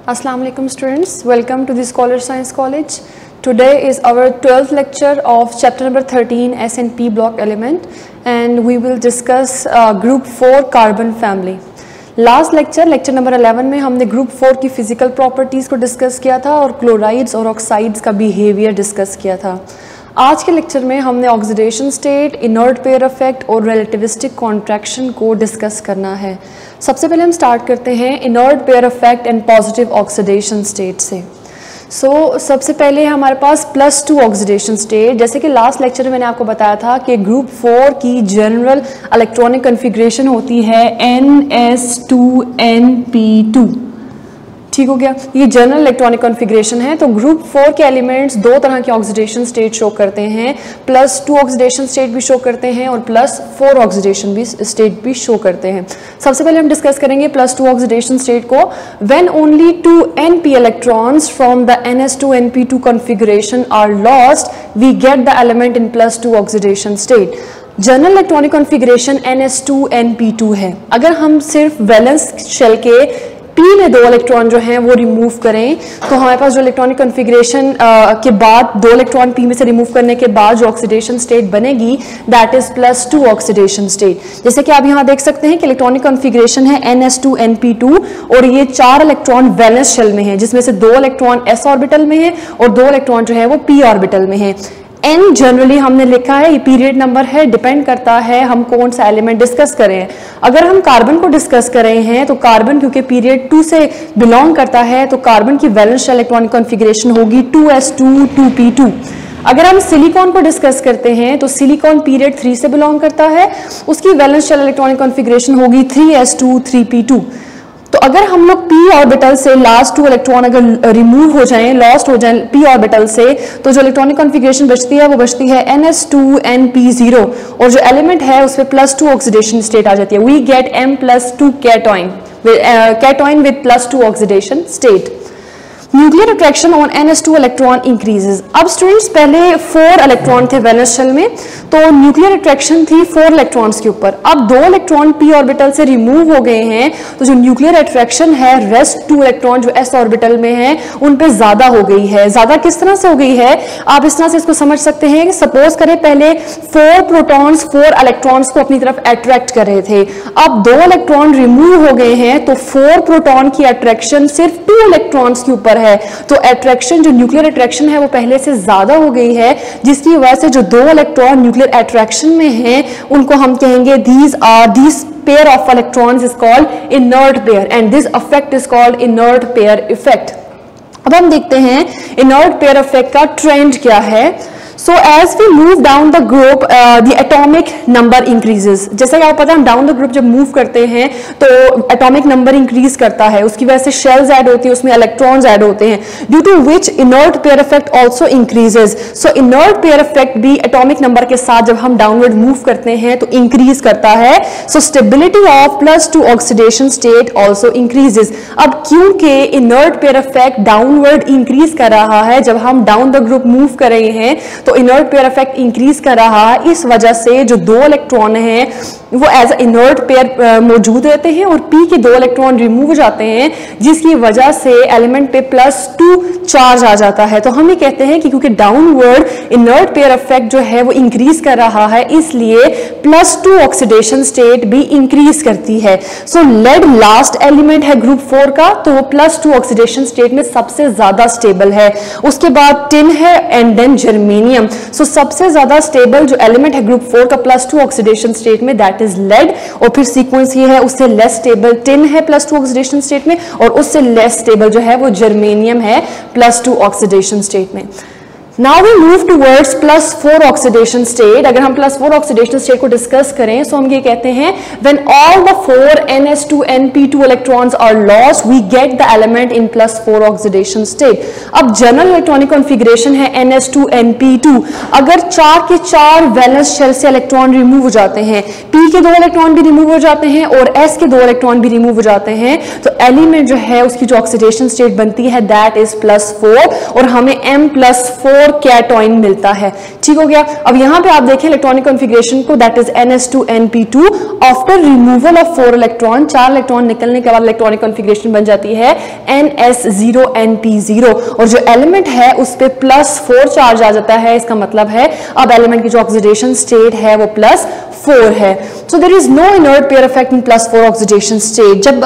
Assalamu alaikum students, welcome to the Scholar Science College. Today is our 12th lecture of chapter number 13 S&P block element and we will discuss group 4 carbon family. Last lecture number 11 में हमने group 4 की physical properties को discuss किया था और chlorides और oxides का behaviour discuss किया था। आज के लेक्चर में हमने oxidation state, inert pair effect और रिलेटिविस्टिक कॉन्ट्रैक्शन को डिस्कस करना है। सबसे पहले हम स्टार्ट करते हैं inert pair effect and positive oxidation state से। सबसे पहले हमारे पास +2 ऑक्सीडेशन स्टेट, जैसे कि लास्ट लेक्चर में मैंने आपको बताया था कि ग्रुप 4 की जनरल इलेक्ट्रॉनिक कन्फिग्रेशन होती है NS2NP2। ठीक हो गया, ये जनरल इलेक्ट्रॉनिक कॉन्फ़िगरेशन है। तो ग्रुप 4 के एलिमेंट्स दो तरह के ऑक्सीडेशन स्टेट शो करते हैं, +2 ऑक्सीडेशन स्टेट भी शो करते हैं और +4 ऑक्सीडेशन भी स्टेट भी शो करते हैं। सबसे पहले हम डिस्कस करेंगे +2 ऑक्सीडेशन स्टेट को। When only 2 Np electrons from the NS2Np2 configuration are lost we get the element in +2 oxidation state. General electronic configuration NS2Np2 है। अगर हम सिर्फ वैलेंस शेल के P में 2 इलेक्ट्रॉन जो हैं वो रिमूव करें तो हमारे पास जो इलेक्ट्रॉनिक कॉन्फ़िगरेशन के बाद 2 इलेक्ट्रॉन P में से रिमूव करने के बाद जो ऑक्सीडेशन स्टेट बनेगी दैट इज +2 ऑक्सीडेशन स्टेट। जैसे कि आप यहाँ देख सकते हैं कि इलेक्ट्रॉनिक कॉन्फ़िगरेशन है NS2Np2 और ये 4 इलेक्ट्रॉन वैलेंस शेल में है, जिसमें से 2 इलेक्ट्रॉन s ऑर्बिटल में है और 2 इलेक्ट्रॉन जो है वो p ऑर्बिटल में है। n जनरली हमने लिखा है, ये पीरियड नंबर है, डिपेंड करता है हम कौन सा एलिमेंट डिस्कस करें। अगर हम कार्बन को डिस्कस कर रहे हैं तो कार्बन क्योंकि पीरियड 2 से बिलोंग करता है तो कार्बन की वैलेंस इलेक्ट्रॉनिक कॉन्फ़िगरेशन होगी 2s2 2p2। अगर हम सिलिकॉन को डिस्कस करते हैं तो सिलिकॉन पीरियड 3 से बिलोंग करता है, उसकी वैलेंस इलेक्ट्रॉनिक कॉन्फ़िगरेशन होगी 3s2 3p2। तो अगर हम लोग p ऑर्बिटल से लास्ट 2 इलेक्ट्रॉन अगर रिमूव हो जाएं, लॉस्ट हो जाएं p ऑर्बिटल से, तो जो इलेक्ट्रॉनिक कॉन्फ़िगरेशन बचती है वो बचती है NS2Np0 और जो एलिमेंट है उस पर +2 ऑक्सीडेशन स्टेट आ जाती है। We get M+2 cation with +2 oxidation state. Nuclear attraction on NS2 electron increases. अब स्टूडेंट्स पहले 4 इलेक्ट्रॉन थे वैलेंस शेल में, तो न्यूक्लियर अट्रैक्शन थी 4 इलेक्ट्रॉन्स के ऊपर। अब 2 इलेक्ट्रॉन p ऑर्बिटल से रिमूव हो गए हैं तो जो न्यूक्लियर अट्रैक्शन है रेस्ट 2 इलेक्ट्रॉन जो s ऑर्बिटल में है उन पे ज्यादा हो गई है। ज्यादा किस तरह से हो गई है, आप इस तरह से इसको समझ सकते हैं कि सपोज करें पहले 4 प्रोटॉन्स 4 इलेक्ट्रॉन्स को अपनी तरफ अट्रैक्ट कर रहे थे, अब 2 इलेक्ट्रॉन रिमूव हो गए हैं तो 4 प्रोटॉन की अट्रैक्शन सिर्फ 2 इलेक्ट्रॉन्स के ऊपर है। तो अट्रैक्शन जो न्यूक्लियर अट्रैक्शन है वो पहले से ज्यादा हो गई है, जिसकी वजह से जो 2 इलेक्ट्रॉन न्यूक्लियर अट्रैक्शन में हैं उनको हम कहेंगे these pair of electrons is called inert pair and this effect is called inert pair effect। अब हम देखते हैं inert pair effect का ट्रेंड क्या है। So as we move down the group, the atomic number increases। जैसा कि आपको पता है हम डाउन द ग्रुप जब मूव करते हैं तो एटॉमिक नंबर इंक्रीज करता है, उसकी वजह से शेल्स ऐड होती है, उसमें इलेक्ट्रॉन्स ऐड होते हैं, due to which inert pair effect also increases. So inert pair effect भी एटॉमिक नंबर के साथ जब हम डाउनवर्ड मूव करते हैं तो इंक्रीज करता है। So stability of +2 oxidation state also increases. अब क्योंकि inert pair effect downward increase कर रहा है, जब हम डाउन द ग्रुप मूव कर रहे हैं तो इनर्ट पेयर इफेक्ट इंक्रीज कर रहा है, इस वजह से जो 2 इलेक्ट्रॉन हैं वो एज इनर्ट पेयर मौजूद रहते हैं और p के 2 इलेक्ट्रॉन रिमूव हो जाते हैं, जिसकी वजह से एलिमेंट पे +2 चार्ज आ जाता है। तो हम ये कहते हैं कि क्योंकि डाउनवर्ड इनर्ट पेयर इफेक्ट जो है वो इंक्रीज कर रहा है, इसलिए +2 ऑक्सीडेशन स्टेट भी इंक्रीज करती है। सो लेड लास्ट एलिमेंट है ग्रुप 4 का, तो वो +2 ऑक्सीडेशन स्टेट में सबसे ज्यादा स्टेबल है। उसके बाद टिन है एंड देन जर्मेनियम। सो सबसे ज्यादा स्टेबल जो एलिमेंट है ग्रुप 4 का +2 ऑक्सीडेशन स्टेट में दैट इज लेड, और फिर सीक्वेंस ये है उससे लेस स्टेबल टिन है +2 ऑक्सीडेशन स्टेट में और उससे लेस स्टेबल जो है वो जर्मेनियम है +2 ऑक्सीडेशन स्टेट में। Now we move towards +4 oxidation state. अगर हम +4 ऑक्सीडेशन स्टेट को डिस्कस करें तो हम ये कहते हैं when all the 4 NS2Np2 electrons are lost we get the element in +4 oxidation state. अब जनरल इलेक्ट्रॉनिक कॉन्फ़िगरेशन है NS2Np2। अगर 4 के 4 वैलेंस शेल से इलेक्ट्रॉन रिमूव हो जाते हैं, p के 2 इलेक्ट्रॉन भी रिमूव हो जाते हैं और s के 2 इलेक्ट्रॉन भी रिमूव हो जाते हैं, तो एलिमेंट जो है उसकी जो ऑक्सीडेशन स्टेट बनती है दैट इज +4 और हमें M+4 4 कैटोइन मिलता है। ठीक हो गया। अब यहाँ पे आप देखें इलेक्ट्रॉनिक कॉन्फ़िगरेशन को, that is NS2NP2 after removal of 4 electron, 4 electron निकलने के बाद इलेक्ट्रॉनिक कॉन्फ़िगरेशन बन जाती है NS0NP0 और जो एलिमेंट है उस पे +4 चार्ज आ जाता है। इसका मतलब है अब एलिमेंट की जो ऑक्सीडेशन स्टेट है वो +4 है। So there is no inert pair effect in +4 oxidation state. जब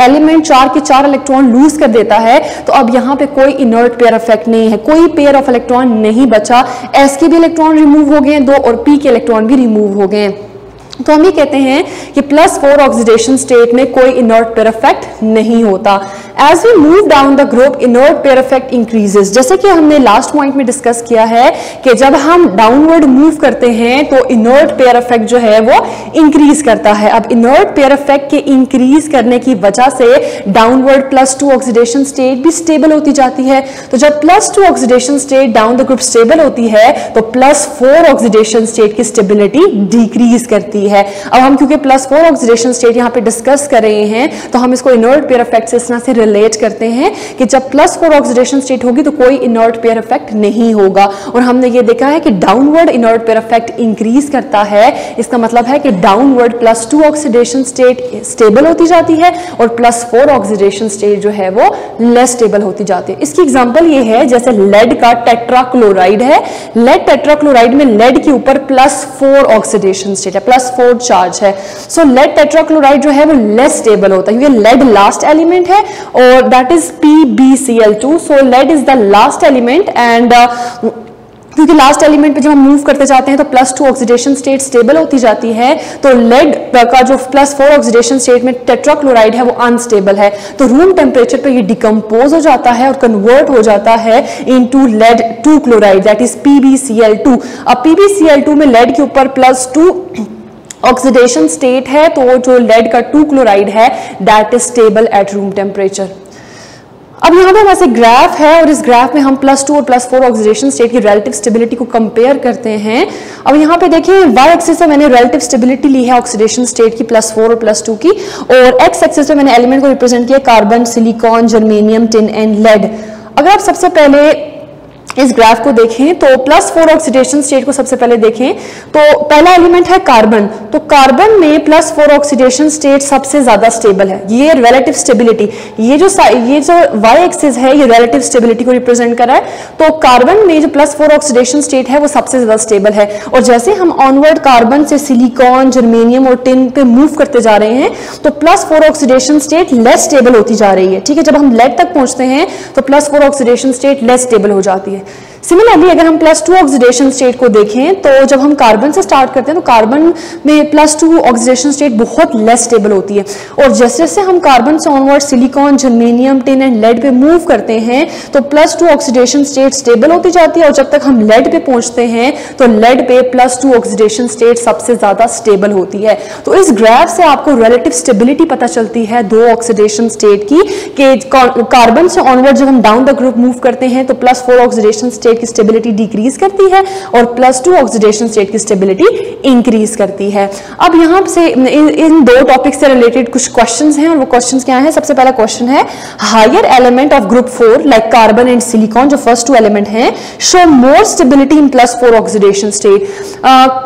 एलिमेंट 4 के 4 इलेक्ट्रॉन लूज कर देता है तो अब यहाँ पे कोई इनर्ट पेयर इफेक्ट नहीं है, कोई पेयर ऑफ इलेक्ट्रॉन नहीं बचा। S के भी इलेक्ट्रॉन रिमूव हो गए हैं 2 और P के इलेक्ट्रॉन भी रिमूव हो गए हैं। तो हम ये कहते हैं कि +4 ऑक्सीडेशन स्टेट में कोई इनर्ट पेयर इफेक्ट नहीं होता। As we move down the group inert pair effect increases. जैसे कि हमने लास्ट पॉइंट में डिस्कस किया है कि जब हम डाउनवर्ड मूव करते हैं तो इनर्ट पेयर इफेक्ट जो है वो इंक्रीज करता है। अब इनर्ट पेयर इफेक्ट के इंक्रीज करने की वजह से डाउनवर्ड +2 ऑक्सीडेशन स्टेट भी स्टेबल होती जाती है। तो जब +2 oxidation state down the group stable होती है तो +4 ऑक्सीडेशन स्टेट की स्टेबिलिटी डिक्रीज करती है। अब हम क्योंकि +4 ऑक्सीडेशन स्टेट यहाँ पे डिस्कस कर रहे हैं तो हम इसको इनर्ट पेयर इफेक्ट से इस तरह से रिलेट करते हैं कि जब +4 ऑक्सीडेशन स्टेट होगी तो कोई इनर्ट पेयर इफेक्ट नहीं होगा। और हमने ये देखा है कि downward inert pair effect increase करता है। इसका मतलब है कि डाउनवर्ड +2 ऑक्सीडेशन स्टेट स्टेबल होती जाती है और +4 ऑक्सीडेशन स्टेट जो है वो लेस स्टेबल होती जाती है। इसकी एग्जांपल ये है जैसे लेड का टेट्राक्लोराइड है। लेड टेट्राक्लोराइड में लेड के ऊपर +4 ऑक्सीडेशन स्टेट है, +4 चार्ज है। सो लेड टेट्राक्लोराइड जो है वो लेस स्टेबल होता है क्योंकि लेड लास्ट एलिमेंट है और that is PbCl2। So lead is the last element and क्योंकि लास्ट एलिमेंट पे जब हम मूव करते जाते हैं तो +2 ऑक्सीडेशन स्टेट स्टेबल होती जाती है। तो लेड का जो +4 ऑक्सीडेशन स्टेट में टेट्राक्लोराइड है वो अनस्टेबल है। तो रूम टेम्परेचर पे ये डिकम्पोज हो जाता है और कन्वर्ट हो जाता है into lead 2 chloride that is PbCl2। अब PbCl2 में लेड के ऊपर +2 ऑक्सीडेशन स्टेट है तो जो लेड का 2 क्लोराइड है that is stable at room temperature. अब यहाँ पे हमारे पास एक ग्राफ है और इस ग्राफ में हम +2 और +4 ऑक्सीडेशन स्टेट की रिलेटिव स्टेबिलिटी को कंपेयर करते हैं। अब यहाँ पे देखिए y एक्सिस पे मैंने रिलेटिव स्टेबिलिटी ली है ऑक्सीडेशन स्टेट की +4 और +2 की और x एक्सिस पे मैंने एलिमेंट को रिप्रेजेंट किया carbon, silicon, germanium, tin and lead. अगर आप सबसे पहले इस ग्राफ को देखें तो +4 ऑक्सीडेशन स्टेट को सबसे पहले देखें तो पहला एलिमेंट है कार्बन। तो कार्बन में +4 ऑक्सीडेशन स्टेट सबसे ज्यादा स्टेबल है। ये रिलेटिव स्टेबिलिटी, ये जो y एक्सिस है ये रिलेटिव स्टेबिलिटी को रिप्रेजेंट कर रहा है। तो कार्बन में जो +4 ऑक्सीडेशन स्टेट है वो सबसे ज्यादा स्टेबल है और जैसे हम ऑनवर्ड कार्बन से सिलिकॉन, जर्मेनियम और टिन पे मूव करते जा रहे हैं तो +4 ऑक्सीडेशन स्टेट लेस स्टेबल होती जा रही है। ठीक है, जब हम लेड तक पहुंचते हैं तो +4 ऑक्सीडेशन स्टेट लेस स्टेबल हो जाती है। सिमिलरली अगर हम +2 ऑक्सीडेशन स्टेट को देखें तो जब हम कार्बन से स्टार्ट करते हैं तो कार्बन में +2 ऑक्सीडेशन स्टेट बहुत लेस स्टेबल होती है और जैसे जैसे हम कार्बन से onward silicon, germanium, tin and lead पे मूव करते हैं तो +2 ऑक्सीडेशन स्टेट स्टेबल होती जाती है और जब तक हम लेड पे पहुंचते हैं तो लेड पे +2 ऑक्सीडेशन स्टेट सबसे ज्यादा स्टेबल होती है। तो इस ग्राफ से आपको रिलेटिव स्टेबिलिटी पता चलती है 2 ऑक्सीडेशन स्टेट की कि कार्बन से ऑनवर्ड जब हम डाउन द ग्रुप मूव करते हैं तो +4 ऑक्सीडेशन स्टेट की स्टेबिलिटी डिक्रीज करती है और +2 ऑक्सीडेशन स्टेट की स्टेबिलिटी इंक्रीज करती है। अब यहाँ से इन 2 टॉपिक से रिलेटेड कुछ क्वेश्चंस हैं और वो क्वेश्चंस क्या हैं। सबसे पहला क्वेश्चन है higher element of group 4 like carbon and silicon जो फर्स्ट 2 एलिमेंट हैं show more stability in +4 oxidation state.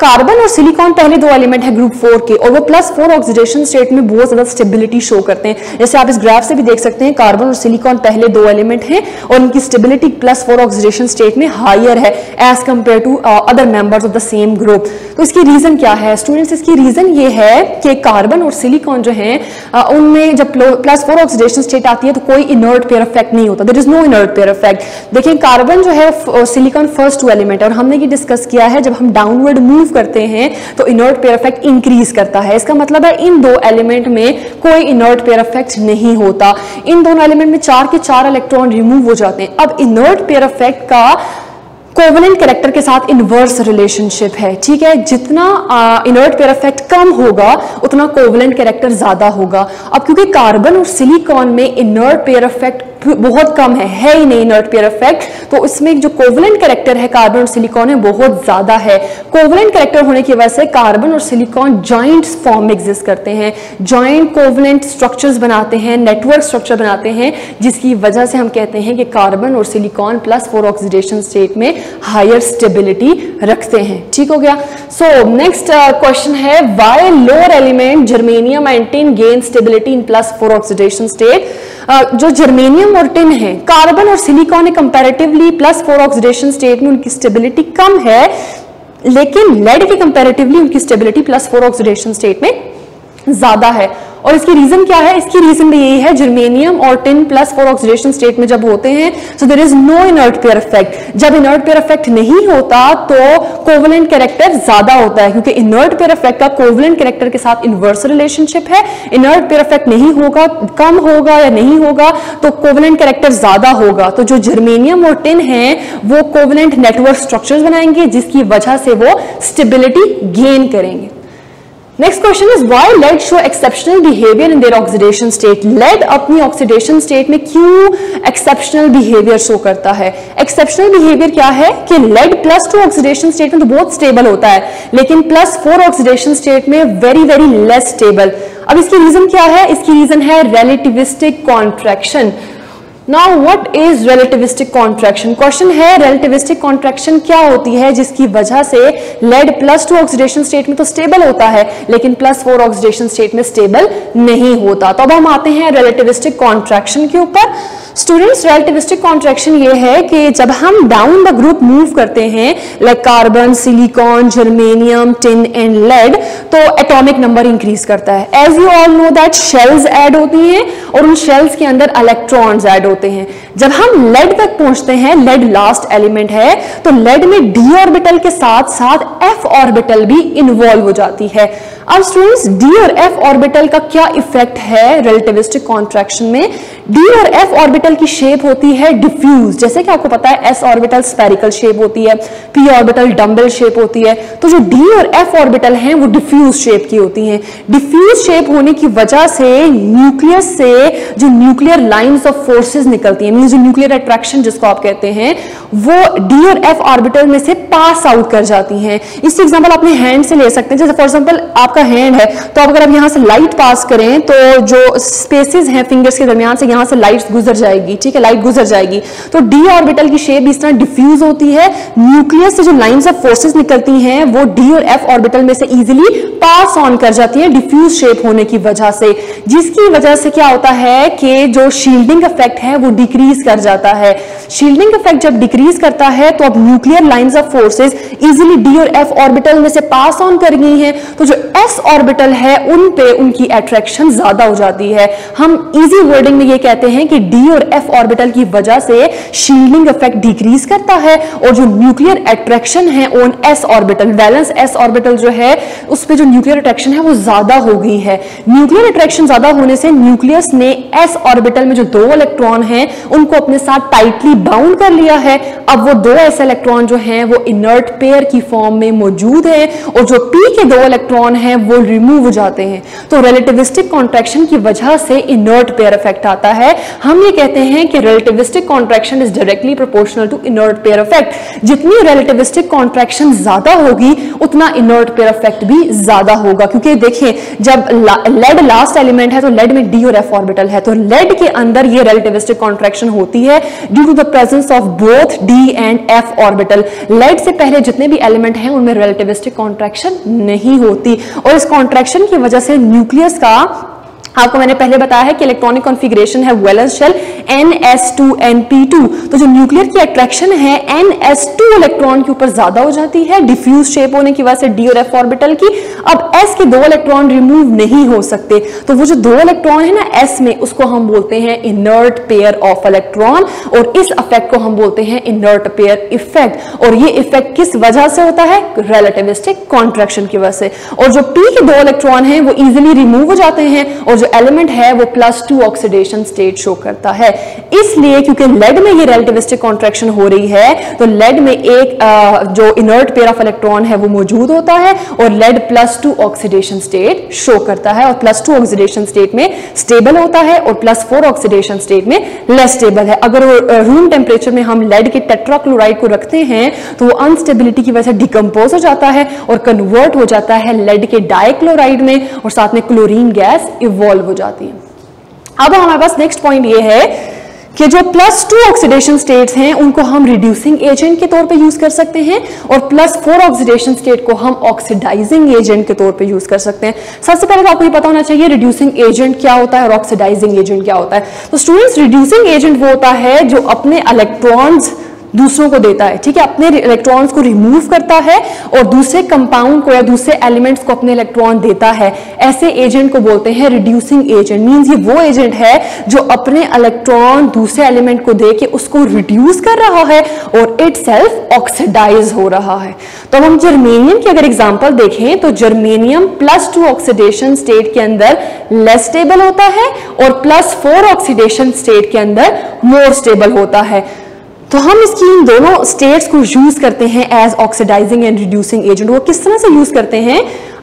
Carbon और सिलिकॉन पहले 2 एलिमेंट है ग्रुप 4 के और वो +4 ऑक्सीडेशन स्टेट में बहुत ज्यादा स्टेबिलिटी शो करते हैं। जैसे आप इस ग्राफ से भी देख सकते हैं कार्बन और सिलिकॉन पहले 2 एलिमेंट हैं और उनकी स्टेबिलिटी +4 ऑक्सीडेशन स्टेट में हायर है as compared to other members of the same group. तो इसकी रीजन क्या है स्टूडेंट्स? इसकी रीजन ये है कि कार्बन और सिलिकॉन जो हैं उनमें जब +4 ऑक्सीडेशन स्टेट आती है तो कोई इनर्ट पेयर इफेक्ट नहीं होता, there is no inert pair effect. देखिए कार्बन जो है सिलिकॉन फर्स्ट 2 एलिमेंट है और हमने ये डिस्कस किया है जब हम डाउनवर्ड मूव करते हैं तो इनर्ट पेयर इफेक्ट इंक्रीज करता है। इसका मतलब है इन 2 एलिमेंट में कोई इनर्ट पेयर इफेक्ट नहीं होता। इन दोनों एलिमेंट में 4 के 4 इलेक्ट्रॉन रिमूव हो जाते हैं। अब इनर्ट पेयर इफेक्ट का कोवेलेंट कैरेक्टर के साथ इनवर्स रिलेशनशिप है। ठीक है, जितना इनर्ट पेयर इफेक्ट कम होगा उतना कोवेलेंट कैरेक्टर ज्यादा होगा। अब क्योंकि कार्बन और सिलिकॉन में इनर्ट पेयर इफेक्ट बहुत कम है ही नहीं इनर्ट पेयर इफेक्ट, तो इसमें जो कोवलेंट कैरेक्टर है कार्बन और सिलिकॉन है बहुत ज्यादा है। कोवलेंट कैरेक्टर होने की वजह से कार्बन और सिलिकॉन जॉइंट फॉर्म में एग्जिस्ट करते हैं, जॉइंट कोवलेंट स्ट्रक्चर्स बनाते हैं, नेटवर्क स्ट्रक्चर बनाते हैं, जिसकी वजह से हम कहते हैं कि कार्बन और सिलिकॉन +4 ऑक्सीडेशन स्टेट में हायर स्टेबिलिटी रखते हैं। ठीक हो गया। सो नेक्स्ट क्वेश्चन है why lower element germanium and tin gain stability in +4 oxidation state. जो जर्मेनियम और टिन है, कार्बन और सिलिकॉन कंपैरेटिवली +4 ऑक्सीडेशन स्टेट में उनकी स्टेबिलिटी कम है, लेकिन लेड की कंपैरेटिवली उनकी स्टेबिलिटी +4 ऑक्सीडेशन स्टेट में ज्यादा है। और इसकी रीजन क्या है? इसकी रीजन भी यही है, जर्मेनियम और टिन +4 ऑक्सीडेशन स्टेट में जब होते हैं so there is no inert pair effect. जब इनर्ट पेयर इफेक्ट नहीं होता तो कोवलेंट कैरेक्टर ज्यादा होता है, क्योंकि इनर्ट पेयर इफेक्ट का कोवलेंट कैरेक्टर के साथ इनवर्स रिलेशनशिप है। इनर्ट पेयर इफेक्ट नहीं होगा, कम होगा या नहीं होगा तो कोवलेंट कैरेक्टर ज्यादा होगा। तो जो जर्मेनियम और टिन है वो कोवलेंट नेटवर्क स्ट्रक्चर्स बनाएंगे, जिसकी वजह से वो स्टेबिलिटी गेन करेंगे। Next question is why lead show exceptional behaviour in their oxidation state. Lead अपनी ऑक्सीडेशन स्टेट में क्यों एक्सेप्शनल बिहेवियर शो करता है? एक्सेप्शनल बिहेवियर क्या है कि लेड +2 ऑक्सीडेशन स्टेट में तो बहुत स्टेबल होता है, लेकिन +4 ऑक्सीडेशन स्टेट में वेरी वेरी लेस स्टेबल। अब इसकी रीजन क्या है? इसकी रीजन है relativistic contraction. Now what is relativistic contraction? Question है रिलेटिविस्टिक कॉन्ट्रैक्शन क्या होती है जिसकी वजह से लेड +2 ऑक्सीडेशन स्टेट में तो स्टेबल होता है, लेकिन +4 ऑक्सीडेशन स्टेट में स्टेबल नहीं होता। तो अब हम आते हैं रिलेटिविस्टिक कॉन्ट्रैक्शन के ऊपर। स्टूडेंट्स, रिलेटिविस्टिक कॉन्ट्रैक्शन ये है कि जब हम डाउन द ग्रुप मूव करते हैं like carbon, silicon, germanium, tin and lead, तो एटॉमिक नंबर इंक्रीज करता है। As you all know that shells add होती हैं और उन शेल्स के अंदर इलेक्ट्रॉन्स ऐड होते हैं। जब हम लेड तक पहुंचते हैं, लेड लास्ट एलिमेंट है, तो लेड में d ऑर्बिटल के साथ साथ f ऑर्बिटल भी इन्वॉल्व हो जाती है। अब स्टूडेंट्स, d और f ऑर्बिटल का क्या इफेक्ट है रिलेटिविस्टिक कॉन्ट्रैक्शन में? d और f ऑर्बिटल की शेप होती है डिफ्यूज, जैसे कि आपको पता है s ऑर्बिटल स्फेरिकल शेप होती है, p ऑर्बिटल डम्बल शेप होती है, तो जो d और f ऑर्बिटल हैं वो डिफ्यूज शेप की होती हैं। डिफ्यूज शेप होने की वजह से न्यूक्लियस से जो न्यूक्लियर लाइंस ऑफ फोर्सेस निकलती हैं, मींस जो न्यूक्लियर अट्रैक्शन जिसको आप कहते हैं, वो d और f ऑर्बिटल में से पास आउट कर जाती हैं। इससे एग्जांपल अपने हैंड से ले सकते हैं। जैसे फॉर एग्जांपल आपका हैंड है, तो अगर आप यहां से लाइट पास करें तो जो स्पेसेस हैं फिंगर्स के दरमियान से, यहां से लाइट गुजर जाएगी, ठीक है, लाइट गुजर जाएगी। तो d ऑर्बिटल की शेप इस तरह डिफ्यूज होती है। न्यूक्लियस से जो लाइंस ऑफ फोर्सेस निकलती हैं वो d और f ऑर्बिटल में से इजीली पास ऑन कर जाती है डिफ्यूज शेप होने की वजह से, जिसकी वजह से क्या होता है कि जो शील्डिंग इफेक्ट है वो डिक्रीज कर जाता है। शील्डिंग इफेक्ट जब डिक्रीज करता है तो अब nuclear lines of forces easily d और f ऑर्बिटल में से पास ऑन कर गई हैं, तो जो s ऑर्बिटल है उन पे उनकी अट्रैक्शन ज्यादा हो जाती है। हम इजी वर्डिंग में ये कहते हैं कि d और f ऑर्बिटल की वजह से शील्डिंग इफेक्ट डिक्रीज करता है और जो न्यूक्लियर अट्रैक्शन है on s orbital, valence s orbital जो है उस पे जो न्यूक्लियर अट्रैक्शन है वो ज्यादा हो गई है। न्यूक्लियर अट्रैक्शन ज्यादा होने से न्यूक्लियस ने s ऑर्बिटल में जो 2 इलेक्ट्रॉन हैं उनको अपने साथ टाइटली बाउंड कर लिया है। अब वो 2 s इलेक्ट्रॉन जो हैं वो इनर्ट पेयर की फॉर्म में मौजूद है और जो p के 2 इलेक्ट्रॉन हैं वो रिमूव हो जाते हैं। तो रिलेटिविस्टिक कॉन्ट्रैक्शन की वजह से इनर्ट पेयर इफेक्ट आता है। हम ये कहते हैं कि relativistic contraction is directly proportional to inert pair effect. जितनी रिलेटिविस्टिक कॉन्ट्रैक्शन ज्यादा होगी उतना इनर्ट पेयर इफेक्ट भी ज्यादा होगा, क्योंकि देखिए जब लेड लास्ट एलिमेंट है तो लेड में d और f ऑर्बिटल है, तो लेड के अंदर ये रिलेटिविस्टिक कॉन्ट्रैक्शन होती है due to the presence of both d and f orbital. Lead से पहले जितने भी एलिमेंट हैं उनमें रिलेटिविस्टिक कॉन्ट्रैक्शन नहीं होती और इस कॉन्ट्रैक्शन की वजह से न्यूक्लियस का, आपको मैंने पहले बताया है कि इलेक्ट्रॉनिक कॉन्फ़िगरेशन है वैलेंस शेल ns2np2, तो जो न्यूक्लियर की अट्रैक्शन है ns2 इलेक्ट्रॉन के ऊपर ज्यादा हो जाती है डिफ्यूज शेप होने की वजह से d और f ऑर्बिटल की। अब s के 2 इलेक्ट्रॉन रिमूव नहीं हो सकते, तो वो जो 2 इलेक्ट्रॉन है ना s में, उसको हम बोलते हैं इनर्ट पेयर ऑफ इलेक्ट्रॉन और इस इफेक्ट को हम बोलते हैं इनर्ट पेयर इफेक्ट। और ये इफेक्ट किस वजह से होता है? रिलेटिविस्टिक कॉन्ट्रैक्शन की वजह से। और जो p के 2 इलेक्ट्रॉन हैं वो इजीली रिमूव हो जाते हैं और जो एलिमेंट है वो +2 ऑक्सीडेशन स्टेट शो करता है। इसलिए क्योंकि लेड में ये रिलेटिविस्टिक कॉन्ट्रैक्शन हो रही है, तो लेड में एक जो इनर्ट पेयर ऑफ इलेक्ट्रॉन है वो मौजूद होता है और लेड +2 ऑक्सीडेशन स्टेट शो करता है, और +2 ऑक्सीडेशन स्टेट में स्टेबल होता है और +4 ऑक्सीडेशन स्टेट में लेस स्टेबल है। अगर रूम टेम्परेचर में हम लेड के टेट्राक्लोराइड को रखते हैं तो वो अनस्टेबिलिटी की वजह से डिकम्पोज हो जाता है और कन्वर्ट हो जाता है लेड के डाइक्लोराइड में, और साथ में क्लोरीन गैस इवॉल्व हो जाती है। अब हमारे पास नेक्स्ट पॉइंट ये है कि जो +2 ऑक्सीडेशन स्टेट्स हैं उनको हम रिड्यूसिंग एजेंट के तौर पे यूज कर सकते हैं, और +4 ऑक्सीडेशन स्टेट को हम ऑक्सीडाइजिंग एजेंट के तौर पे यूज कर सकते हैं। सबसे पहले तो आपको ये पता होना चाहिए रिड्यूसिंग एजेंट क्या होता है और ऑक्सीडाइजिंग एजेंट क्या होता है। तो स्टूडेंट्स, रिड्यूसिंग एजेंट वो होता है जो अपने इलेक्ट्रॉन्स दूसरों को देता है, ठीक है, अपने इलेक्ट्रॉन्स को रिमूव करता है और दूसरे कंपाउंड को या दूसरे एलिमेंट्स को अपने इलेक्ट्रॉन देता है। ऐसे एजेंट को बोलते हैं रिड्यूसिंग एजेंट। मींस ये वो एजेंट है जो अपने इलेक्ट्रॉन दूसरे एलिमेंट को दे के उसको रिड्यूस कर रहा है और इटसेल्फ ऑक्सीडाइज हो रहा है। तो हम जर्मेनियम की अगर एग्जांपल देखें तो जर्मेनियम +2 ऑक्सीडेशन स्टेट के अंदर लेस स्टेबल होता है और +4 ऑक्सीडेशन स्टेट के अंदर मोर स्टेबल होता है। तो हम इसकी इन दोनों स्टेट्स को यूज करते हैं as oxidising and reducing agent. वो किस तरह से यूज करते हैं?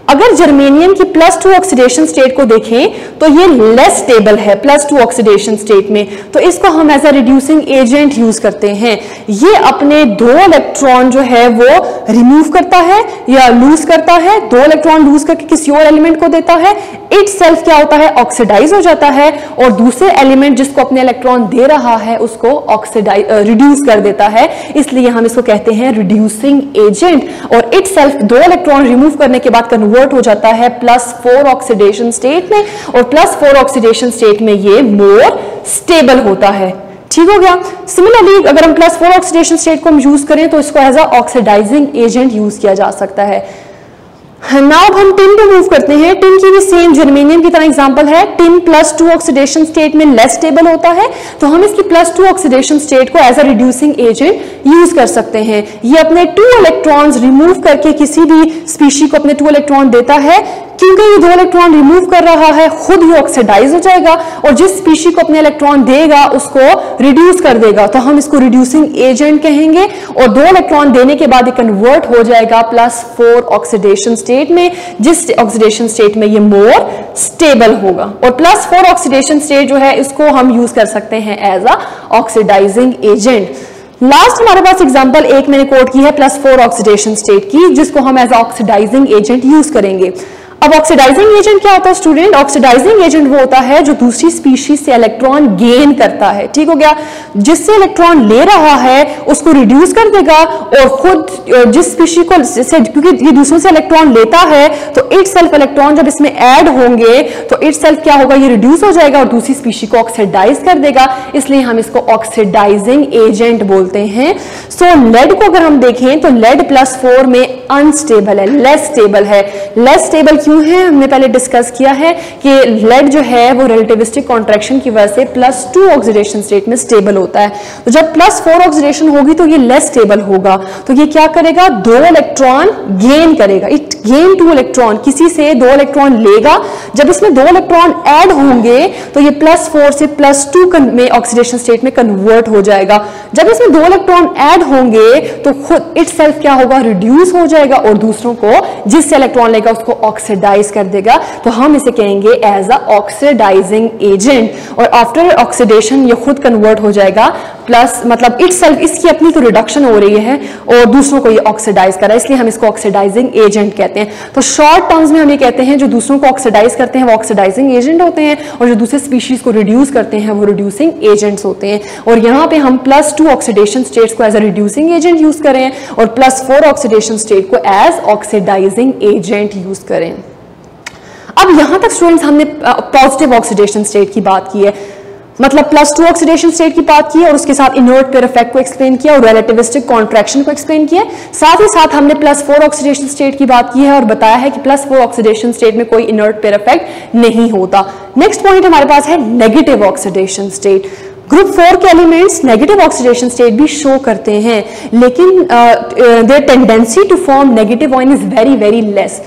अगर जर्मेनियम की +2 ऑक्सीडेशन स्टेट को देखें तो ये लेस स्टेबल है +2 ऑक्सीडेशन स्टेट में, तो इसको हम as a reducing agent use करते हैं। ये अपने 2 इलेक्ट्रॉन जो है वो रिमूव करता है या लूज करता है, 2 इलेक्ट्रॉन लूज करके किसी और एलिमेंट को देता है, इटसेल्फ क्या होता है, ऑक्सीडाइज हो जाता है, और दूसरे एलिमेंट जिसको अपने इलेक्ट्रॉन दे रहा है उसको रिड्यूस कर देता है, इसलिए हम इसको कहते हैं रिड्यूसिंग एजेंट। और इटसेल्फ 2 इलेक्ट्रॉन रिमूव करने के बाद कन्वर्ट हो जाता है +4 ऑक्सीडेशन स्टेट में, और +4 ऑक्सीडेशन स्टेट में ये मोर स्टेबल होता है। ठीक हो गया। सिमिलरली अगर हम +4 ऑक्सीडेशन स्टेट को हम यूज करें तो इसको as a oxidising agent use किया जा सकता है। नाउ अब हम टिन को मूव करते हैं। टिन की भी सेम जर्मेनियम की तरह एग्जांपल है। टिन +2 ऑक्सीडेशन स्टेट में लेस स्टेबल होता है, तो हम इसकी +2 ऑक्सीडेशन स्टेट को as a reducing agent use कर सकते हैं। ये अपने 2 इलेक्ट्रॉन्स रिमूव करके किसी भी स्पीशी को अपने 2 इलेक्ट्रॉन देता है। क्योंकि ये 2 इलेक्ट्रॉन रिमूव कर रहा है, खुद ही ऑक्सीडाइज हो जाएगा और जिस स्पीशी को अपने इलेक्ट्रॉन देगा उसको रिड्यूस कर देगा, तो हम इसको रिड्यूसिंग एजेंट कहेंगे। और 2 इलेक्ट्रॉन देने के बाद ये कन्वर्ट हो जाएगा +4 ऑक्सीडेशन स्टेट में, जिस ऑक्सीडेशन स्टेट में ये मोर स्टेबल होगा। और +4 ऑक्सीडेशन स्टेट जो है इसको हम यूज कर सकते हैं as a oxidising agent. Last हमारे पास एग्जांपल एक मैंने कोट की है +4 ऑक्सीडेशन स्टेट की, जिसको हम एज ऑक्सीडाइजिंग एजेंट यूज करेंगे। अब ऑक्सीडाइजिंग एजेंट क्या होता है स्टूडेंट? ऑक्सीडाइजिंग एजेंट वो होता है जो दूसरी स्पीशीज से इलेक्ट्रॉन गेन करता है। ठीक हो गया। जिससे इलेक्ट्रॉन ले रहा है उसको रिड्यूस कर देगा और खुद जिस स्पीशी को, क्योंकि ये दूसरों से इलेक्ट्रॉन लेता है तो इटसेल्फ इलेक्ट्रॉन जब इसमें ऐड होंगे तो इटसेल्फ क्या होगा, ये रिड्यूस हो जाएगा और दूसरी स्पीशी को ऑक्सीडाइज कर देगा, इसलिए हम इसको ऑक्सीडाइजिंग एजेंट बोलते हैं। सो लेड को अगर हम देखें तो लेड +4 में अनस्टेबल है, लेस स्टेबल है। लेस स्टेबल क्यों है हमने पहले डिस्कस किया है कि लेड जो है वो रिलेटिविस्टिक कॉन्ट्रैक्शन की वजह से +2 ऑक्सीडेशन स्टेट में स्टेबल होता है। तो जब +4 ऑक्सीडेशन होगी तो ये लेस स्टेबल होगा, तो ये क्या करेगा, 2 इलेक्ट्रॉन गेन करेगा। इट गेन 2 इलेक्ट्रॉन, किसी से 2 इलेक्ट्रॉन लेगा। जब इसमें 2 इलेक्ट्रॉन ऐड होंगे तो ये +4 से +2 में ऑक्सीडेशन स्टेट में कन्वर्ट हो जाएगा। जब इसमें 2 इलेक्ट्रॉन ऐड होंगे तो खुद इटसेल्फ क्या होगा, रिड्यूस हो जाएगा और दूसरों को जिससे इलेक्ट्रॉन लेगा उसको ऑक्सीडाइज कर देगा, तो हम इसे कहेंगे एज अ ऑक्सीडाइजिंग एजेंट। और आफ्टर ऑक्सीडेशन ये खुद कन्वर्ट हो जाएगा प्लस, मतलब इटसेल्फ इसकी अपनी तो रिडक्शन हो रही है और दूसरों को ये ऑक्सीडाइज कर रहा है, इसलिए हम इसको ऑक्सीडाइजिंग एजेंट कहते हैं। तो शॉर्ट टर्म्स में हम ये कहते हैं जो दूसरों को ऑक्सीडाइज करते हैं वो ऑक्सीडाइजिंग एजेंट होते हैं और जो दूसरे स्पीशीज को रिड्यूस करते हैं वो रिड्यूसिंग एजेंट्स होते हैं। और यहाँ पे हम +2 ऑक्सीडेशन स्टेट्स को as a reducing agent use करें और +4 ऑक्सीडेशन स्टेट को एज ऑक्सीडाइजिंग एजेंट यूज करें। अब यहां तक स्टूडेंट्स हमने पॉजिटिव ऑक्सीडेशन स्टेट की बात की है, मतलब +2 ऑक्सीडेशन स्टेट की बात की और उसके साथ इनर्ट पेयर इफेक्ट को एक्सप्लेन किया और रिलेटिविस्टिक कॉन्ट्रैक्शन को एक्सप्लेन किया। साथ ही साथ हमने +4 ऑक्सीडेशन स्टेट की बात की है और बताया है कि +4 ऑक्सीडेशन स्टेट में कोई इनर्ट पेयर इफेक्ट नहीं होता। नेक्स्ट पॉइंट हमारे पास है नेगेटिव ऑक्सीडेशन स्टेट। ग्रुप 4 के एलिमेंट्स नेगेटिव ऑक्सीडेशन स्टेट भी शो करते हैं, लेकिन their tendency to form negative ion is very very less.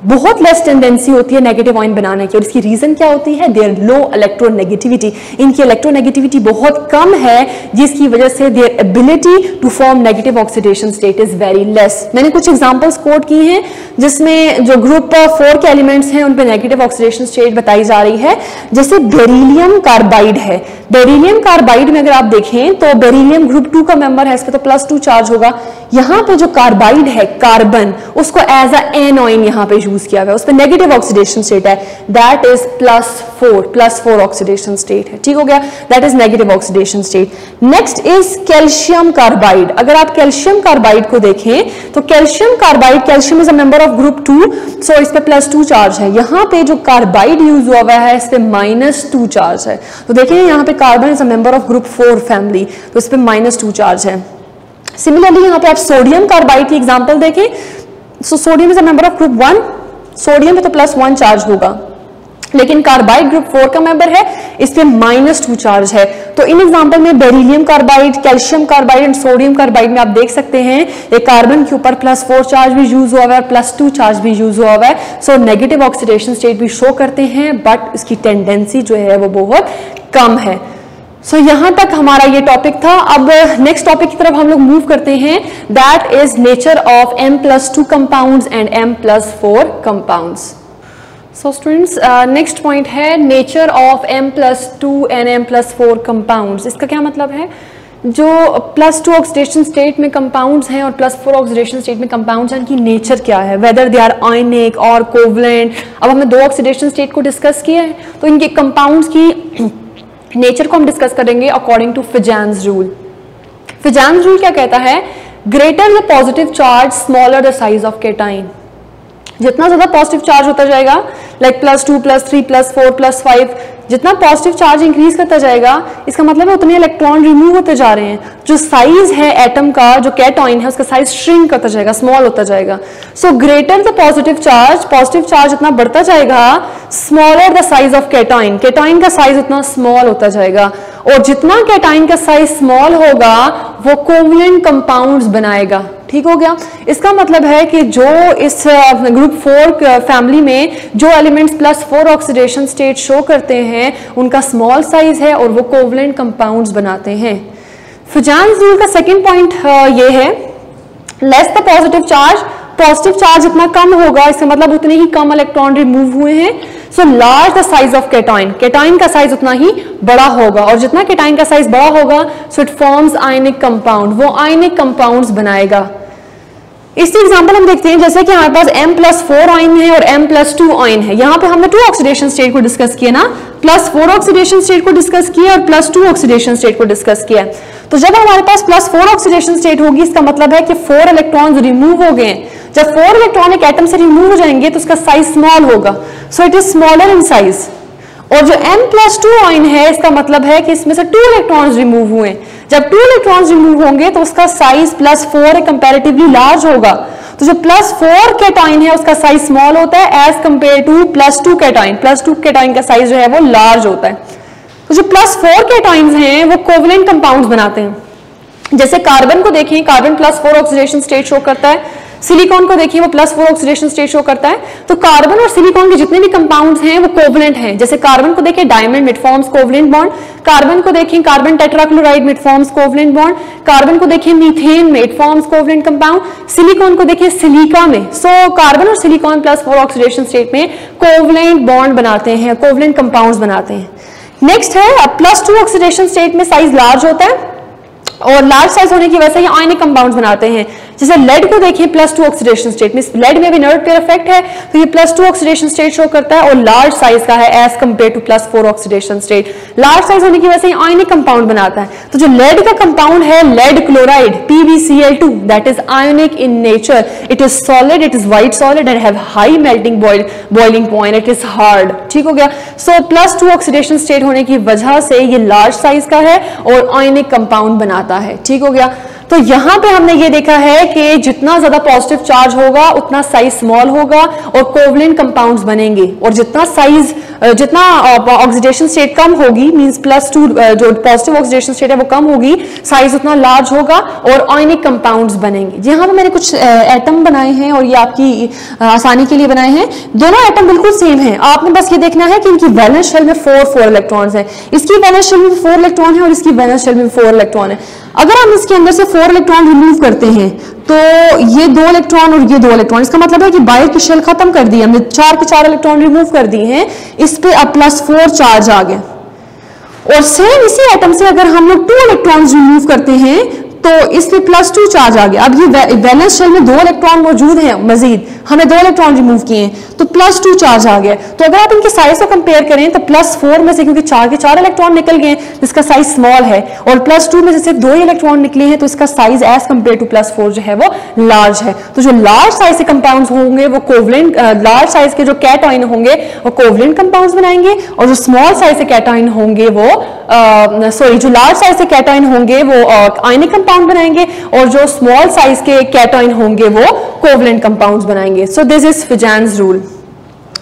बहुत लेस टेंडेंसी होती है नेगेटिव आयन बनाने की, और इसकी रीजन क्या होती है? देयर लो इलेक्ट्रोनेगेटिविटी, इनकी इलेक्ट्रोनेगेटिविटी बहुत कम है, जिसकी वजह से their ability to form negative oxidation state is very less. मैंने कुछ एग्जांपल्स कोट की हैं जिसमें जो ग्रुप 4 के एलिमेंट्स हैं उन पे नेगेटिव ऑक्सीडेशन स्टेट बताई जा रही है। जैसे बेरिलियम कार्बाइड है, बेरिलियम कार्बाइड में अगर आप देखें तो बेरिलियम ग्रुप 2 का मेंबर है, इस पे तो +2 चार्ज होगा। यहां पे जो कार्बाइड है कार्बन, उसको एज अ एनोइन यहां पे यूज किया हुआ है, उस पे नेगेटिव ऑक्सीडेशन स्टेट है, दैट इज +4 ऑक्सीडेशन स्टेट है। ठीक हो गया, that is negative oxidation state. Next is calcium carbide. अगर आप कैल्शियम कार्बाइड को देखें तो calcium carbide, calcium is a member of group 2, सो इस पे +2 चार्ज है। यहां पे जो कार्बाइड यूज हुआ है इस पे -2 चार्ज है। तो देखिए यहाँ पे carbon is a member of group 4 family, तो इस पे -2 चार्ज है। सिमिलरली यहाँ पे आप सोडियम कार्बाइड की एग्जांपल देखें, so sodium is a member of group 1, sodium पे तो +1 चार्ज होगा, लेकिन कार्बाइड ग्रुप 4 का मेंबर है, इस पे -2 चार्ज है। तो इन एग्जांपल में beryllium carbide, calcium carbide and sodium carbide में आप देख सकते हैं एक कार्बन के ऊपर +4 चार्ज भी यूज हुआ है और +2 चार्ज भी यूज हुआ है। सो नेगेटिव ऑक्सीडेशन स्टेट भी शो करते हैं, बट इसकी टेंडेंसी जो है वो बहुत कम है। सो यहां तक हमारा ये टॉपिक था। अब नेक्स्ट टॉपिक की तरफ हम लोग मूव करते हैं, that is nature of M+2 compounds and M+4 compounds. So students, next point है nature of M+2 and M+4 compounds. इसका क्या मतलब है? जो +2 ऑक्सीडेशन स्टेट में कंपाउंड्स हैं और +4 ऑक्सीडेशन स्टेट में कंपाउंड्स हैं, इनकी नेचर क्या है, वेदर दे आर आयनिक और कोवलेंट। अब हमने 2 ऑक्सीडेशन स्टेट को डिस्कस किया है, तो इनके कंपाउंड्स की नेचर को हम डिस्कस करेंगे अकॉर्डिंग टू फिजेंस रूल। फिजेंस रूल क्या कहता है? Greater the positive charge smaller the size of cation. जितना ज्यादा पॉजिटिव चार्ज होता जाएगा, लाइक +2 +3 +4 +5, जितना पॉजिटिव चार्ज इंक्रीज करता जाएगा, इसका मतलब है उतने इलेक्ट्रॉन रिमूव होते जा रहे हैं। जो साइज है एटम का, जो कैटाइन है, उसका साइज श्रिंक करता जाएगा, स्मॉल होता जाएगा। So greater the positive charge जितना बढ़ता जाएगा, smaller the size of cation, cation का साइज उतना स्मॉल होता जाएगा। और जितना कैटाइन का साइज स्मॉल होगा वो कोवलेंट कंपाउंड्स बनाएगा। ठीक हो गया, इसका मतलब है कि जो इस ग्रुप 4 फैमिली में जो एलिमेंट्स +4 ऑक्सीडेशन स्टेट शो करते हैं उनका स्मॉल साइज है और वो कोवलेंट कंपाउंड्स बनाते हैं। फिजेंस रूल का सेकंड पॉइंट ये है, लेस द पॉजिटिव चार्ज जितना कम होगा, इसका मतलब उतने ही कम इलेक्ट्रॉन रिमूव हुए हैं। So large the size of cation, cation का साइज उतना ही बड़ा होगा, और जितना कैटाइन का साइज बड़ा होगा so it forms ionic compound, वो आयनिक कंपाउंड्स बनाएगा। इसकी एग्जांपल हम देखते हैं, जैसे कि हमारे पास M+4 आयन है और M+2 आयन है। यहाँ पे हमने 2 ऑक्सीडेशन स्टेट को डिस्कस किया ना, +4 ऑक्सीडेशन स्टेट को डिस्कस किया और +2 ऑक्सीडेशन स्टेट को डिस्कस किया। तो जब हमारे पास +4 ऑक्सीडेशन स्टेट होगी, इसका मतलब है कि 4 इलेक्ट्रॉन्स रिमूव हो गए। जब 4 इलेक्ट्रॉन एक एटम से रिमूव हो जाएंगे तो उसका साइज स्मॉल होगा, so it is smaller in size. और जो M+2 आयन है, इसका मतलब है कि इसमें से 2 इलेक्ट्रॉन्स रिमूव हुए। जब 2 इलेक्ट्रॉन्स रिमूव होंगे तो उसका साइज +4 कंपैरेटिवली लार्ज होगा। तो जो +4 कैटाइन है उसका साइज स्मॉल होता है as compared to +2 cation. +2 cation का साइज जो है वो लार्ज होता है। तो जो +4 कैटाइन्स हैं वो कोवलेंट कंपाउंड्स बनाते हैं। जैसे कार्बन को देखिए, कार्बन +4 ऑक्सीडेशन स्टेट शो करता है। सिलिकॉन को देखिए, वो +4 ऑक्सीडेशन स्टेट शो करता है। तो कार्बन और सिलिकॉन के जितने भी कंपाउंड्स हैं वो कोवलेंट हैं। जैसे कार्बन को देखिए डायमंड में it forms covalent bond, carbon को देखिए कार्बन टेट्राक्लोराइड में it forms covalent bond, carbon को देखिए मीथेन में it forms covalent compound, silicon को देखिए सिलिका में। सो कार्बन और सिलिकॉन +4 ऑक्सीडेशन स्टेट में कोवलेंट बॉन्ड बनाते हैं, कोवलेंट कंपाउंड्स बनाते हैं। नेक्स्ट है +2 ऑक्सीडेशन स्टेट में साइज लार्ज होता है और लार्ज साइज होने की वजह से ये आयनिक कंपाउंड्स बनाते हैं। जैसे लेड को देखिए +2 ऑक्सीडेशन स्टेट में, लेड में भी इनर्ट पेयर इफेक्ट है तो ये +2 ऑक्सीडेशन स्टेट शो करता है और लार्ज साइज का है as compared to +4 oxidation state. Large size होने की वजह से ये आयनिक कंपाउंड बनाता है। तो जो लेड का कंपाउंड है lead chloride PbCl2, that is ionic in nature, it is solid, it is white solid and have high melting boiling point, it is hard. ठीक हो गया, सो +2 ऑक्सीडेशन स्टेट होने की वजह से ये लार्ज साइज का है और आयनिक कंपाउंड बनाता है। ठीक हो गया। तो यहां पे हमने ये देखा है कि जितना ज्यादा पॉजिटिव चार्ज होगा उतना साइज स्मॉल होगा और कोवलेंट कंपाउंड्स बनेंगे, और जितना ऑक्सीडेशन स्टेट कम होगी, मींस +2 जो पॉजिटिव ऑक्सीडेशन स्टेट है वो कम होगी, साइज उतना लार्ज होगा और आयनिक कंपाउंड्स बनेंगे। यहाँ पे मैंने कुछ एटम बनाए हैं और ये आपकी आसानी के लिए बनाए हैं। दोनों एटम बिल्कुल सेम हैं, आपने बस ये देखना है कि इनकी वैलेंस शेल में 4 इलेक्ट्रॉन्स हैं। इसकी वैलेंस शेल में 4 इलेक्ट्रॉन है और इसकी वैलेंस शेल में 4 इलेक्ट्रॉन है। अगर हम इसके अंदर से 4 इलेक्ट्रॉन रिमूव करते हैं तो ये 2 इलेक्ट्रॉन और ये 2 इलेक्ट्रॉन, इसका मतलब है कि बाहर की शेल खत्म कर दी, हमने 4 के 4 इलेक्ट्रॉन रिमूव कर दिए हैं, इस पे अब +4 चार्ज आ गया। और सेम इसी एटम से अगर हम लोग 2 इलेक्ट्रॉन्स रिमूव करते हैं तो इसमें +2 चार्ज आ गया। अब ये वैलेंस शेल में 2 इलेक्ट्रॉन मौजूद हैं, मजीद हमने 2 इलेक्ट्रॉन रिमूव किए हैं तो +2 चार्ज आ गया। तो अगर आप इनके साइज को कंपेयर करें तो +4 में से क्योंकि 4 के 4 इलेक्ट्रॉन निकल गए जिसका साइज स्मॉल है, और +2 में से सिर्फ 2 इलेक्ट्रॉन निकले हैं तो इसका साइज एज कंपेयर टू +4 जो है वो लार्ज है। तो जो लार्ज साइज के कंपाउंड्स होंगे वो कोवलेंट, लार्ज साइज के जो कैटायन होंगे वो कोवलेंट कंपाउंड्स बनाएंगे, और जो स्मॉल साइज से कैटायन होंगे वो जो लार्ज साइज से कैटायन होंगे वो आयनिक कंपाउंड बनाएंगे, और जो स्मॉल साइज के कैटायन होंगे वो कोवलेंट कंपाउंड्स बनाएंगे। So this is Fajans rule.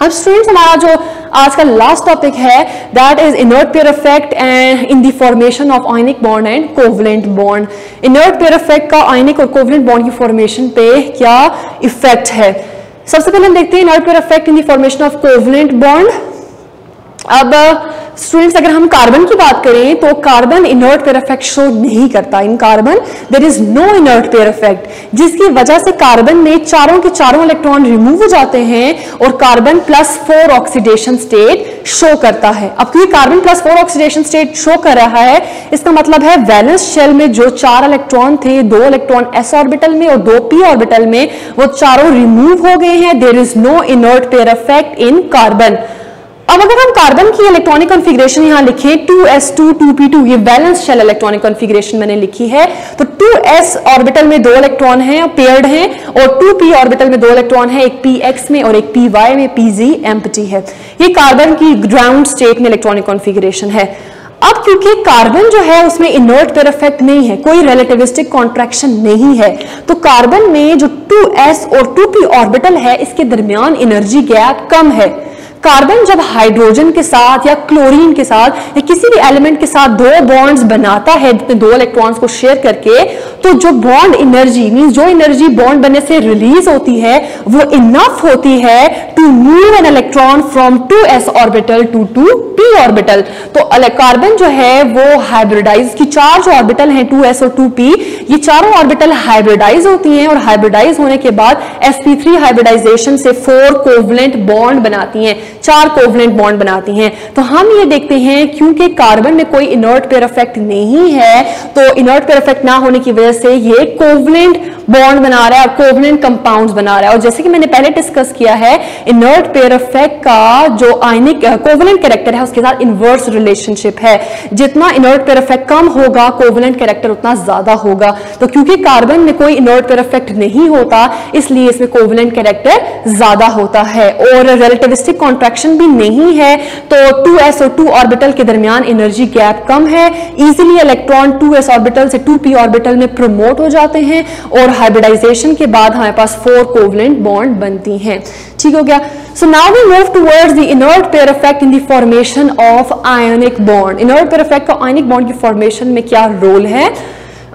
अब स्टूडेंट्स हमारा जो आज का लास्ट टॉपिक है that is inert pair effect and in the formation of ionic bond and covalent bond. Inert pair effect का आयनिक और कोवलेंट बॉन्ड की फॉर्मेशन पे क्या इफेक्ट है। सबसे पहले हम देखते हैं inert pair effect in the formation of covalent bond. अब स्टूडेंट्स अगर हम कार्बन की बात करें तो carbon inert pair effect show नहीं करता। In carbon there is no inert pair effect, जिसकी वजह से कार्बन में चारों के चारों इलेक्ट्रॉन रिमूव हो जाते हैं और कार्बन +4 ऑक्सीडेशन स्टेट शो करता है। अब क्योंकि कार्बन +4 ऑक्सीडेशन स्टेट शो कर रहा है, इसका मतलब है वैलेंस शेल में जो 4 इलेक्ट्रॉन थे, 2 इलेक्ट्रॉन s ऑर्बिटल में और 2 p ऑर्बिटल में, वो चारों रिमूव हो गए हैं। There is no inert pair effect in carbon. अब अगर हम कार्बन की इलेक्ट्रॉनिक कॉन्फ़िगरेशन यहां लिखें 2s2 2p2, ये बैलेंस शेल इलेक्ट्रॉनिक कॉन्फ़िगरेशन मैंने लिखी है, तो 2s ऑर्बिटल में 2 इलेक्ट्रॉन हैं, पेयर्ड हैं, और 2p ऑर्बिटल में 2 इलेक्ट्रॉन हैं, एक px में और एक py में, pz एम्प्टी है। ये कार्बन की ग्राउंड स्टेट में इलेक्ट्रॉनिक कॉन्फ़िगरेशन है। अब क्योंकि कार्बन जो है उसमें इनर्ट पेयर इफेक्ट नहीं है, कोई रिलेटिविस्टिक कॉन्ट्रैक्शन नहीं है, तो कार्बन में जो 2s और 2p ऑर्बिटल है इसके दरमियान एनर्जी गैप कम है। कार्बन जब हाइड्रोजन के साथ या क्लोरीन के साथ या किसी भी एलिमेंट के साथ 2 बॉन्ड्स बनाता है 2 इलेक्ट्रॉन्स को शेयर करके, तो जो बॉन्ड एनर्जी मींस जो एनर्जी बॉन्ड बनने से रिलीज होती है वो इनफ होती है to move an electron from 2s orbital to 2p orbital. तो कार्बन जो है वो हाइब्रिडाइज की 4 जो ऑर्बिटल हैं 2s और 2p, ये चारों ऑर्बिटल हाइब्रिडाइज होती हैं और हाइब्रिडाइज होने के बाद sp3 हाइब्रिडाइजेशन से 4 कोवलेंट बॉन्ड बनाती हैं, 4 कोवलेंट बॉन्ड बनाती हैं। तो हम ये देखते हैं क्योंकि कार्बन में कोई इनर्ट पेयर इफेक्ट नहीं है, तो इनर्ट पेयर इफेक्ट ना होने की वजह से ये कोवलेंट बॉन्ड बना रहा है और कोवलेंट कंपाउंड्स बना रहा है। और जैसे कि मैंने पहले डिस्कस किया है, इनर्ट पेयर इफेक्ट का जो आयनिक कोवलेंट कैरेक्टर है उसके साथ इनवर्स रिलेशनशिप है। जितना इनर्ट पेयर इफेक्ट कम होगा कोवलेंट कैरेक्टर उतना ज्यादा होगा। तो क्योंकि कार्बन में कोई इनर्ट पेयर इफेक्ट नहीं होता इसलिए इसमें कोवलेंट कैरेक्टर ज्यादा होता है, और रिलेटिविस्टिक कॉन्ट्रैक्शन भी नहीं है, तो 2s और 2 ऑर्बिटल के दरमियान एनर्जी गैप कम है। इजीली इलेक्ट्रॉन 2s ऑर्बिटल से 2p ऑर्बिटल में प्रमोट हो जाते हैं और हाइब्रिडाइजेशन के बाद हमारे पास 4 कोवलेंट बॉन्ड बनती हैं। ठीक हो गया। So now we move towards the inert pair effect in the formation of ionic bond. Inert pair effect का आयनिक बॉन्ड की फॉर्मेशन में क्या रोल है।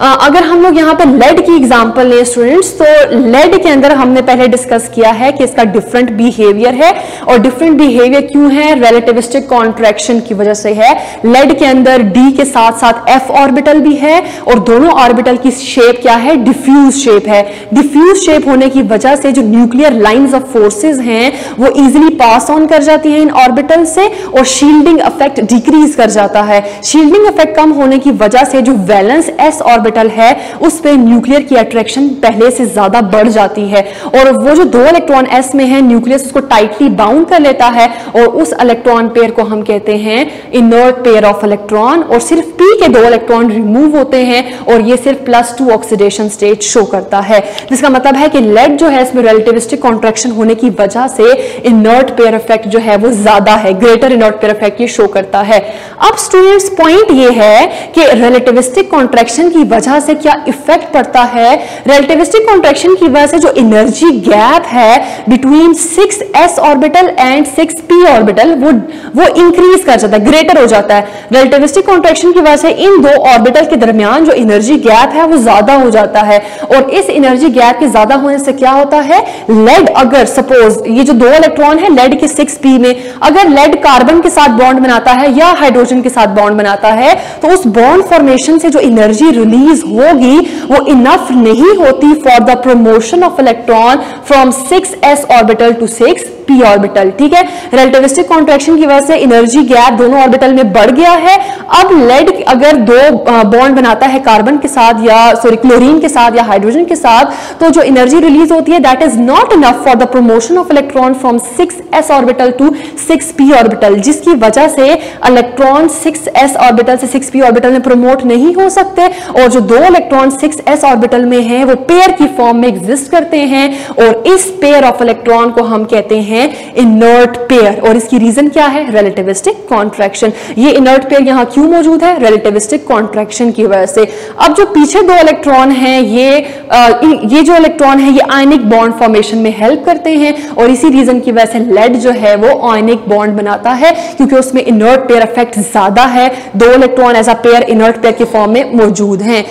अगर हम लोग यहाँ पे लेड की एग्जांपल लें स्टूडेंट्स, तो लेड के अंदर हमने पहले डिस्कस किया है कि इसका डिफरेंट बिहेवियर है, और डिफरेंट बिहेवियर क्यों है, रिलेटिविस्टिक कॉन्ट्रैक्शन की वजह से है। लेड के अंदर d के साथ साथ f ऑर्बिटल भी है, और दोनों ऑर्बिटल की शेप क्या है, डिफ्यूज शेप है। डिफ्यूज शेप होने की वजह से जो न्यूक्लियर लाइंस ऑफ फोर्सेज हैं वो इजिली पास ऑन कर जाती हैं इन ऑर्बिटल से, और शील्डिंग इफेक्ट डिक्रीज कर जाता है। शील्डिंग इफेक्ट कम होने की वजह से जो वैलेंस s ऑर्बिटल है उस पे न्यूक्लियर की अट्रैक्शन पहले से ज्यादा बढ़ जाती है, और वो जो 2 इलेक्ट्रॉन s में है न्यूक्लियस उसको टाइटली बाउंड कर लेता है, और उस इलेक्ट्रॉन पेयर को हम कहते हैं इनर्ट पेयर ऑफ इलेक्ट्रॉन। और सिर्फ p के 2 इलेक्ट्रॉन रिमूव होते हैं और ये सिर्फ +2 ऑक्सीडेशन स्टेट शो करता है, जिसका मतलब है कि लेड जो है इसमें रिलेटिविस्टिक कॉन्ट्रैक्शन होने की वजह से इनर्ट पेयर इफेक्ट जो है वो ज्यादा है, ग्रेटर इनर्ट पेयर इफेक्ट ये शो करता है। अब स्टूडेंट्स पॉइंट ये है कि रिलेटिविस्टिक कॉन्ट्रैक्शन की वजह से क्या इफेक्ट पड़ता है, रिलेटिविस्टिक कॉन्ट्रैक्शन की वजह से जो एनर्जी गैप है between 6s orbital and 6p orbital वो इंक्रीज कर जाता है, ग्रेटर हो जाता है। रिलेटिविस्टिक कॉन्ट्रैक्शन की वजह से इन दो ऑर्बिटल के दरमियान जो एनर्जी गैप है वो ज्यादा हो जाता है, और इस एनर्जी गैप के ज्यादा होने से क्या होता है, लेड, अगर सपोज ये जो दो इलेक्ट्रॉन है लेड के 6p में, अगर लेड कार्बन के साथ बॉन्ड बनाता है या हाइड्रोजन के साथ बॉन्ड बनाता है तो उस बॉन्ड फॉर्मेशन से जो एनर्जी रिलीज होगी वो इनफ नहीं होती for the promotion of electron from 6s orbital to 6p orbital. ठीक है, रिलेटिविस्टिक कॉन्ट्रैक्शन की वजह से एनर्जी गैप दोनों ऑर्बिटल में बढ़ गया है। अब लेड अगर दो बॉन्ड बनाता है कार्बन के साथ या क्लोरीन के साथ या हाइड्रोजन के साथ, तो जो एनर्जी रिलीज होती है that is not enough for the promotion of electron from 6s orbital to 6p orbital, जिसकी वजह से इलेक्ट्रॉन 6s ऑर्बिटल से 6p ऑर्बिटल में प्रमोट नहीं हो सकते, और जो दो इलेक्ट्रॉन 6s ऑर्बिटल में हैं वो पेयर की फॉर्म में एग्जिस्ट करते हैं, और इस पेयर ऑफ इलेक्ट्रॉन को हम कहते हैं इनर्ट पेयर। और इसकी रीजन क्या है, रिलेटिविस्टिक कॉन्ट्रैक्शन। ये इनर्ट पेयर यहां क्यों मौजूद है, रिलेटिविस्टिक कॉन्ट्रैक्शन की वजह से। अब जो पीछे दो इलेक्ट्रॉन हैं ये जो इलेक्ट्रॉन है ये आयनिक बॉन्ड फॉर्मेशन में हेल्प करते हैं, और इसी रीजन की वजह से लेड जो है वो आयनिक बॉन्ड बनाता है, क्योंकि उसमें इनर्ट पेयर इफेक्ट ज्यादा है, दो electron as a pair inert pair की फॉर्म में मौजूद हैं।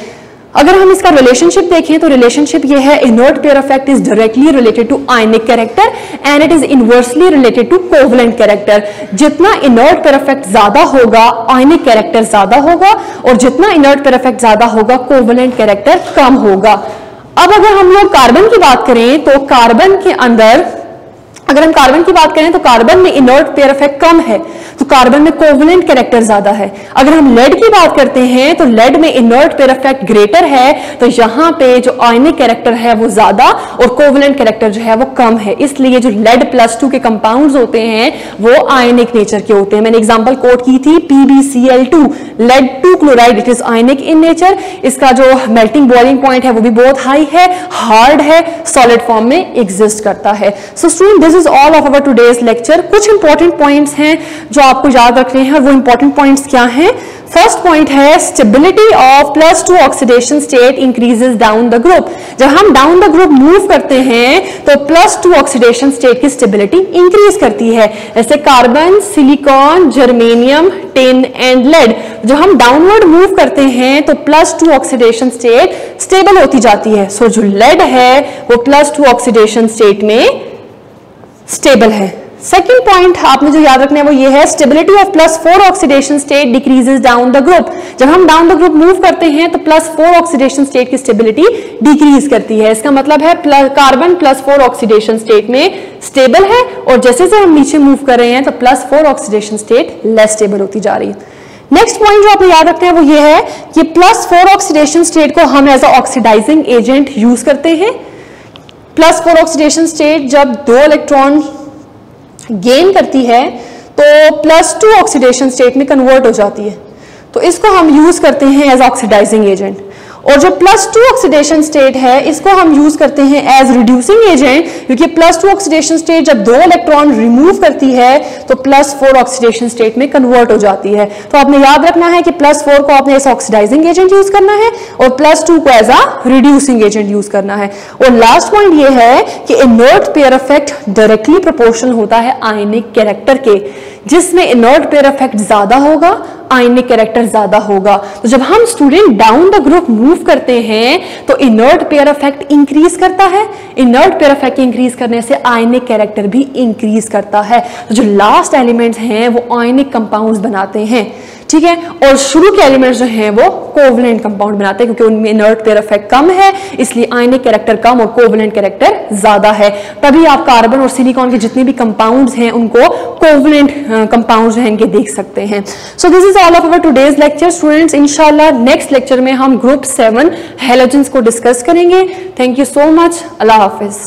अगर हम इसका रिलेशनशिप देखें तो रिलेशनशिप ये है, inert pair effect is directly related to ionic character and it is inversely related to covalent character. जितना इनर्ट पेयर इफेक्ट ज्यादा होगा आयनिक कैरेक्टर ज्यादा होगा, और जितना इनर्ट पेयर इफेक्ट ज्यादा होगा कोवलेंट कैरेक्टर कम होगा। अब अगर हम लोग कार्बन की बात करें तो कार्बन के अंदर, अगर हम कार्बन की बात करें तो कार्बन में इनर्ट पेयर इफेक्ट कम है, तो कार्बन में कोवलेंट कैरेक्टर ज्यादा है। अगर हम लेड की बात करते हैं तो लेड में इनर्ट पेयर इफेक्ट ग्रेटर है, तो यहां पे जो आयनिक कैरेक्टर है वो ज्यादा और कोवलेंट कैरेक्टर जो है वो कम है। इसलिए जो लेड +2 के कंपाउंड्स होते हैं वो आयनिक नेचर के होते हैं। मैंने एग्जांपल कोट की थी PbCl2, lead 2 chloride, it is ionic in nature. इसका जो मेल्टिंग बॉइलिंग पॉइंट है वो भी बहुत हाई है, हार्ड है, सॉलिड फॉर्म में एग्जिस्ट करता है। So student this is all of our today's lecture. कुछ इंपॉर्टेंट पॉइंट्स हैं जो आपको याद रखने हैं, और वो इंपॉर्टेंट पॉइंट्स क्या हैं। फर्स्ट पॉइंट है stability of +2 oxidation state increases down the group. जब हम डाउन द ग्रुप मूव करते हैं तो +2 ऑक्सीडेशन स्टेट की स्टेबिलिटी इंक्रीज करती है। जैसे carbon, silicon, germanium, tin and lead, जब हम डाउनवर्ड मूव करते हैं तो +2 ऑक्सीडेशन स्टेट स्टेबल होती जाती है। सो जो लेड है वो +2 ऑक्सीडेशन स्टेट में स्टेबल है। सेकेंड पॉइंट आपने जो याद रखना है वो ये है, stability of +4 oxidation state decreases down the group. जब हम डाउन द ग्रुप मूव करते हैं तो +4 ऑक्सीडेशन स्टेट की स्टेबिलिटी डिक्रीज करती है। इसका मतलब है कार्बन +4 ऑक्सीडेशन स्टेट में स्टेबल है, और जैसे जैसे हम नीचे मूव कर रहे हैं तो +4 ऑक्सीडेशन स्टेट लेस स्टेबल होती जा रही है। नेक्स्ट पॉइंट जो आपने याद रखते हैं वो ये है कि +4 ऑक्सीडेशन स्टेट को हम as a oxidising agent use करते हैं। +4 ऑक्सीडेशन स्टेट जब दो इलेक्ट्रॉन गेन करती है तो +2 ऑक्सीडेशन स्टेट में कन्वर्ट हो जाती है, तो इसको हम यूज करते हैं एज ऑक्सीडाइजिंग एजेंट। और जो +2 ऑक्सीडेशन स्टेट है इसको हम यूज करते हैं एज रिड्यूसिंग एजेंट, क्योंकि +2 ऑक्सीडेशन स्टेट जब दो इलेक्ट्रॉन रिमूव करती है तो +4 ऑक्सीडेशन स्टेट में कन्वर्ट हो जाती है। तो आपने याद रखना है कि +4 को आपने एज ऑक्सीडाइजिंग एजेंट यूज करना है और +2 को as a reducing agent use करना है। और लास्ट पॉइंट ये है कि inert pair effect directly proportional होता है आयनिक कैरेक्टर के, जिसमें इनर्ट पेयर इफेक्ट ज्यादा होगा आयनिक कैरेक्टर ज्यादा होगा। तो जब हम student down the group move करते हैं तो इनर्ट पेयर इफेक्ट इंक्रीज करता है, इनर्ट पेयर इफेक्ट इंक्रीज करने से आयनिक कैरेक्टर भी इंक्रीज करता है। तो जो लास्ट एलिमेंट्स हैं वो आयनिक कंपाउंड्स बनाते हैं, ठीक है, और शुरू के एलिमेंट्स जो हैं वो कोवलेंट कंपाउंड बनाते हैं, क्योंकि उनमें इनर्ट पेयर इफेक्ट कम है, इसलिए आयनिक कैरेक्टर कम और कोवलेंट कैरेक्टर ज्यादा है। तभी आप कार्बन और सिलिकॉन के जितने भी कंपाउंड्स हैं उनको कोवलेंट कंपाउंड्स हैं इनके देख सकते हैं। सो this is all of our today's lecture students. इंशाल्लाह नेक्स्ट लेक्चर में हम ग्रुप 7 हैलोजेंस को डिस्कस करेंगे। Thank you so much. Allah Hafiz.